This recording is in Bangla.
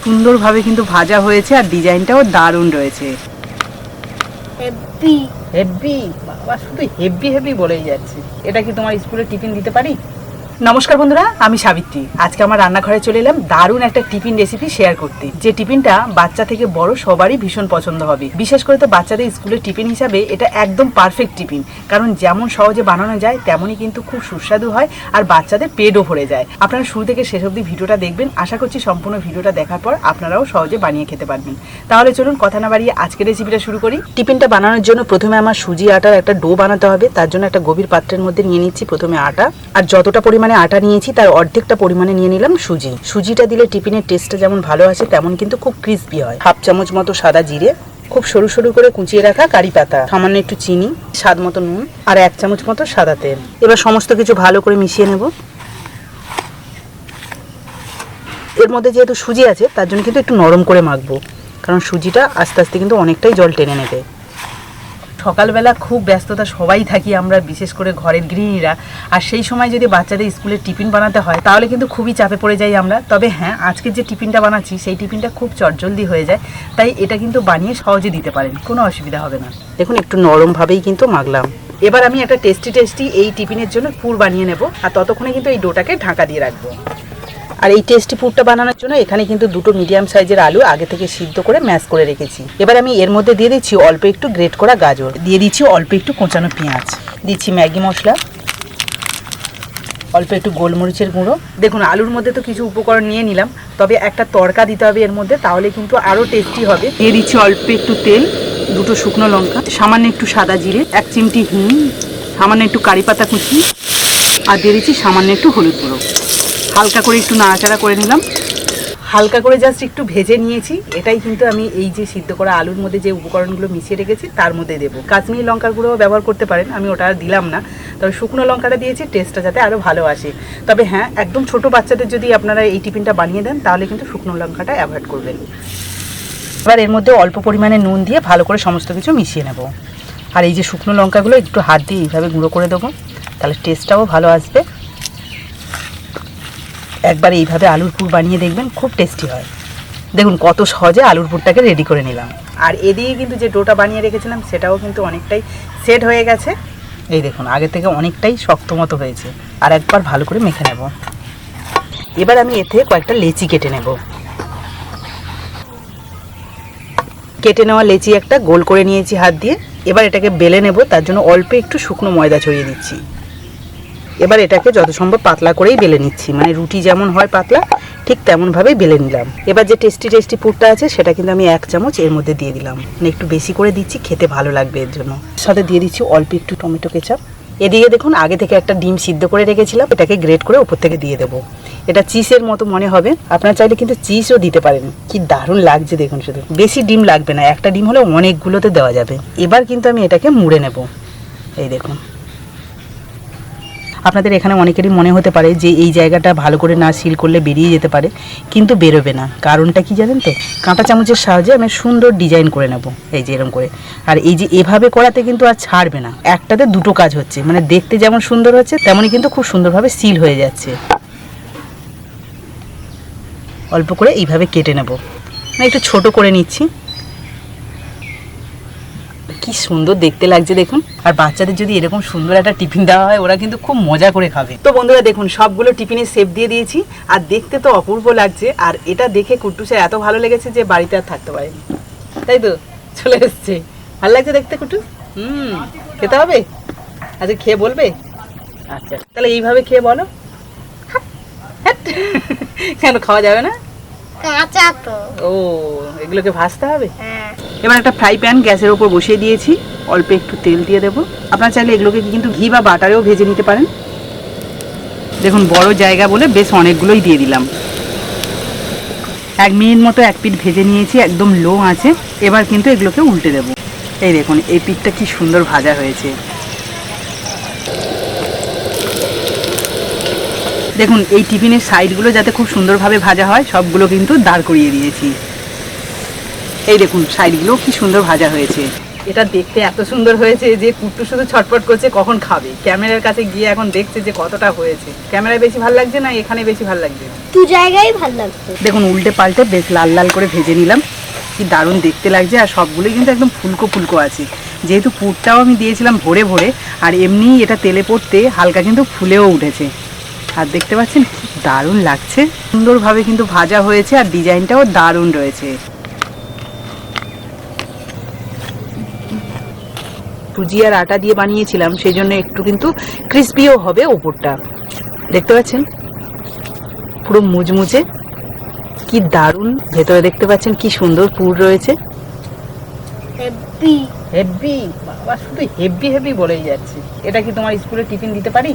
সুন্দরভাবে কিন্তু ভাজা হয়েছে আর ডিজাইনটাও দারুণ রয়েছে। হেভি হেভি, বাবা শুধু হেভি হেভি বলেই যাচ্ছে। এটা কি তোমার স্কুলে টিফিন দিতে পারি? নমস্কার বন্ধুরা, আমি সাবিত্রী। আজকে আমার রান্নাঘরে চলে এলাম দারুণ একটা টিফিন রেসিপি শেয়ার করতে, যে টিফিনটা বাচ্চা থেকে বড় সবারই ভীষণ পছন্দ হবে। বিশেষ করে তো বাচ্চাদের স্কুলের টিফিন হিসাবে এটা একদম পারফেক্ট টিফিন, কারণ যেমন সহজে বানানো যায় তেমনই কিন্তু খুব সুস্বাদু হয় আর বাচ্চাদের পেটও ভরে যায়। আপনারা শুরু থেকে শেষ অবধি ভিডিওটা দেখবেন। আশা করছি সম্পূর্ণ ভিডিওটা দেখার পর আপনারাও সহজে বানিয়ে খেতে পারবেন। তাহলে চলুন কথা না বাড়িয়ে আজকের রেসিপিটা শুরু করি। টিফিনটা বানানোর জন্য প্রথমে আমার সুজি আটার একটা ডো বানাতে হবে। তার জন্য একটা গভীর পাত্রের মধ্যে নিয়ে নিচ্ছি প্রথমে আটা, আর যতটা পরিমাণে আটা নিয়েছি তার অর্ধেকটা পরিমাণে নিয়ে নিলাম সুজি। সুজিটা দিলে টিফিনের টেস্টটা যেমন ভালো আসে তেমন কিন্তু খুব ক্রিস্পি হয়। হাফ চামচ মতো সাদা জিরে, খুব সরু সরু করে কুচিয়ে রাখা কারি পাতা, সামান্য একটু চিনি, স্বাদ মতো নুন আর 1 চামচ মতো সাদা তেল। এবার সমস্ত কিছু ভালো করে মিশিয়ে নেব। এর মধ্যে যেহেতু সুজি আছে তার জন্য কিন্তু একটু নরম করে মাখবো, কারণ সুজিটা আস্তে আস্তে কিন্তু অনেকটাই জল টেনে নেবে। সকালবেলা খুব ব্যস্ততা সবাই থাকি আমরা, বিশেষ করে ঘরের গৃহিণীরা, আর সেই সময় যদি বাচ্চাদের স্কুলের টিফিন বানাতে হয় তাহলে কিন্তু খুবই চাপে পড়ে যাই আমরা। তবে হ্যাঁ, আজকে যে টিফিনটা বানাচ্ছি সেই টিফিনটা খুব চটজলদি হয়ে যায়, তাই এটা কিন্তু বানিয়ে সহজে দিতে পারেন, কোনো অসুবিধা হবে না। দেখুন একটু নরমভাবেই কিন্তু মাখলাম। এবার আমি একটা টেস্টি এই টিফিনের জন্য পুর বানিয়ে নেব, আর ততক্ষণে কিন্তু এই ডোটাকে ঢাকা দিয়ে রাখবো। আর এই টেস্টি পুরটা বানানোর জন্য এখানে কিন্তু দুটো মিডিয়াম সাইজের আলু আগে থেকে সিদ্ধ করে ম্যাশ করে রেখেছি। এবার আমি এর মধ্যে দিয়ে দিচ্ছি অল্প একটু গ্রেট করা গাজর, দিয়ে দিচ্ছি অল্প একটু কোঁচানো পেঁয়াজ, দিচ্ছি ম্যাগি মশলা, অল্প একটু গোলমরিচের গুঁড়ো। দেখুন আলুর মধ্যে তো কিছু উপকরণ নিয়ে নিলাম, তবে একটা তড়কা দিতে হবে এর মধ্যে, তাহলে কিন্তু আরও টেস্টি হবে। দিয়ে দিচ্ছি অল্প একটু তেল, দুটো শুকনো লঙ্কা, সামান্য একটু সাদা জিরে, 1 চিমটি হিং, সামান্য একটু কারি পাতা কুচি, আর দিয়ে দিচ্ছি সামান্য একটু হলুদ গুঁড়ো। হালকা করে একটু নাড়াচাড়া করে নিলাম, হালকা করে জাস্ট একটু ভেজে নিয়েছি। এটাই কিন্তু আমি এই যে সিদ্ধ করা আলুর মধ্যে যে উপকরণগুলো মিশিয়ে রেখেছি তার মধ্যে দেবো। কাশ্মীরি লঙ্কার গুঁড়ো ব্যবহার করতে পারেন, আমি ওটা আর দিলাম না, তবে শুকনো লঙ্কাটা দিয়েছি টেস্টটা যাতে আরও ভালো আসে। তবে হ্যাঁ, একদম ছোট বাচ্চাদের যদি আপনারা এই টিফিনটা বানিয়ে দেন তাহলে কিন্তু শুকনো লঙ্কাটা অ্যাভয়েড করবেন। এবার এর মধ্যে অল্প পরিমাণে নুন দিয়ে ভালো করে সমস্ত কিছু মিশিয়ে নেব। আর এই যে শুকনো লঙ্কাগুলো একটু হাত দিয়ে এইভাবে গুঁড়ো করে দেবো, তাহলে টেস্টটাও ভালো আসবে। একবার এইভাবে আলুর পুর বানিয়ে দেখবেন, খুব টেস্টি হয়। দেখুন কত সহজে আলুর পুরটাকে রেডি করে নিলাম। আর এদিকে কিন্তু যে ডোটা বানিয়ে রেখেছিলাম সেটাও কিন্তু অনেকটাই সেট হয়ে গেছে। এই দেখুন আগে থেকে অনেকটাই শক্ত মতো হয়েছে। আর একবার ভালো করে মেখে নেব। এবার আমি এর থেকে কয়েকটা লেচি কেটে নেব। কেটে নেওয়া লেচি একটা গোল করে নিয়েছি হাত দিয়ে। এবার এটাকে বেলে নেব, তার জন্য অল্প একটু শুকনো ময়দা ছড়িয়ে দিচ্ছি। এবার এটাকে যত সম্ভব পাতলা করেই বেলে নিচ্ছি, মানে রুটি যেমন হয় পাতলা ঠিক তেমনভাবেই বেলে নিলাম। এবার যে টেস্টি পুরটা আছে সেটা কিন্তু আমি 1 চামচ এর মধ্যে দিয়ে দিলাম, মানে একটু বেশি করে দিচ্ছি, খেতে ভালো লাগবে এর জন্য। সাথে দিয়ে দিচ্ছি অল্প একটু টমেটো কেচাপ। এদিকে দেখুন আগে থেকে একটা ডিম সিদ্ধ করে রেখেছিলাম, এটাকে গ্রেট করে উপর থেকে দিয়ে দেবো। এটা চিজের মতো মনে হবে, আপনারা চাইলে কিন্তু চিজও দিতে পারেন। কি দারুণ লাগছে দেখুন, শুধু বেশি ডিম লাগবে না, একটা ডিম হলে অনেকগুলোতে দেওয়া যাবে। এবার কিন্তু আমি এটাকে মুড়ে নেব। এই দেখুন, আপনাদের এখানে অনেকেরই মনে হতে পারে যে এই জায়গাটা ভালো করে না সিল করলে বেরিয়ে যেতে পারে, কিন্তু বেরোবে না। কারণটা কি জানেন তো? কাঁটা চামচের সাহায্যে আমি সুন্দর ডিজাইন করে নেব, এই যে এরকম করে। আর এই যে এভাবে করাতে কিন্তু আর ছাড়বে না, একটাতে দুটো কাজ হচ্ছে, মানে দেখতে যেমন সুন্দর হচ্ছে তেমনই কিন্তু খুব সুন্দরভাবে সিল হয়ে যাচ্ছে। অল্প করে এইভাবে কেটে নেব, মানে একটু ছোট করে নিচ্ছি। কি সুন্দর দেখতে লাগছে দেখুন। আর বাচ্চাদের যদি এরকম সুন্দর একটা টিফিন দেওয়া হয় ওরা কিন্তু খুব মজা করে খাবে। তো বন্ধুরা দেখুন সবগুলো টিফিনে শেপ দিয়ে দিয়েছি, আর দেখতে তো অপূর্ব লাগছে। আর এটা দেখে কুট্টুসের এত ভালো লেগেছে যে বাড়িতে আর থাকতে পারেনি, তাই তো চলে এসছে। ভালো লাগছে দেখতে কুট্টু? খেতে হবে? আচ্ছা খেয়ে বলবে? আচ্ছা তাহলে এইভাবে খেয়ে বলো। কেন খাওয়া যাবে না? কাঁচা তো। ও, এগুলোকে ভাজতে হবে। হ্যাঁ। এবার একটা ফ্রাই প্যান গ্যাসের উপর বসিয়ে দিয়েছি, অল্প একটু তেল দিয়ে দেবো। আপনারা চাইলে এগুলোকে কিন্তু ঘি বা বাটারেও ভেজে নিতে পারেন। দেখুন বড় জায়গা বলে বেশ অনেকগুলোই দিয়ে দিলাম। 1 মিনিট মতো এক পিঠ ভেজে নিয়েছি একদম লো আঁচে। এবার কিন্তু এগুলোকে উল্টে দেবো। এই দেখুন এই পিঠটা কি সুন্দর ভাজা হয়েছে। দেখুন এই টিফিনের সাইডগুলো যাতে খুব সুন্দরভাবে ভাজা হয় সবগুলো কিন্তু দাঁড় করিয়ে দিয়েছি। এই দেখুন সাইডগুলো কি সুন্দর ভাজা হয়েছে। এটা দেখতে এত সুন্দর হয়েছে যে কুট্টু শুধু ছটফট করছে কখন খাবে। ক্যামেরার কাছে গিয়ে এখন দেখছে যে কতটা হয়েছে। ক্যামেরায় বেশি ভালো লাগছে না এখানে বেশি ভালো লাগছে? দু জায়গায় ভালো লাগছে। দেখুন উল্টে পাল্টে বেশ লাল লাল করে ভেজে নিলাম। কি দারুণ দেখতে লাগছে, আর সবগুলোই কিন্তু একদম ফুলকো ফুলকো আছে। যেহেতু পুরটাও আমি দিয়েছিলাম ভরে ভরে, আর এমনি এটা তেলে পড়তে হালকা কিন্তু ফুলেও উঠেছে। আর দেখতে পাচ্ছেন কি দারুণ লাগছে, সুন্দরভাবে কিন্তু ভাজা হয়েছে আর ডিজাইনটাও দারুণ রয়েছে। সুজি আর আটা দিয়ে বানিয়েছিলাম, সেই জন্য একটু কিন্তু ক্রিস্পিও হবে ওপরটা। দেখতে পাচ্ছেন পুরো মুচমুচে, কি দারুণ। ভেতরে দেখতে পাচ্ছেন কি সুন্দর পুর রয়েছে। হেভি হেভি বাবা, শুধু হেভি হেভি বলেই যাচ্ছে। এটা কি তোমার স্কুলে টিফিন দিতে পারি?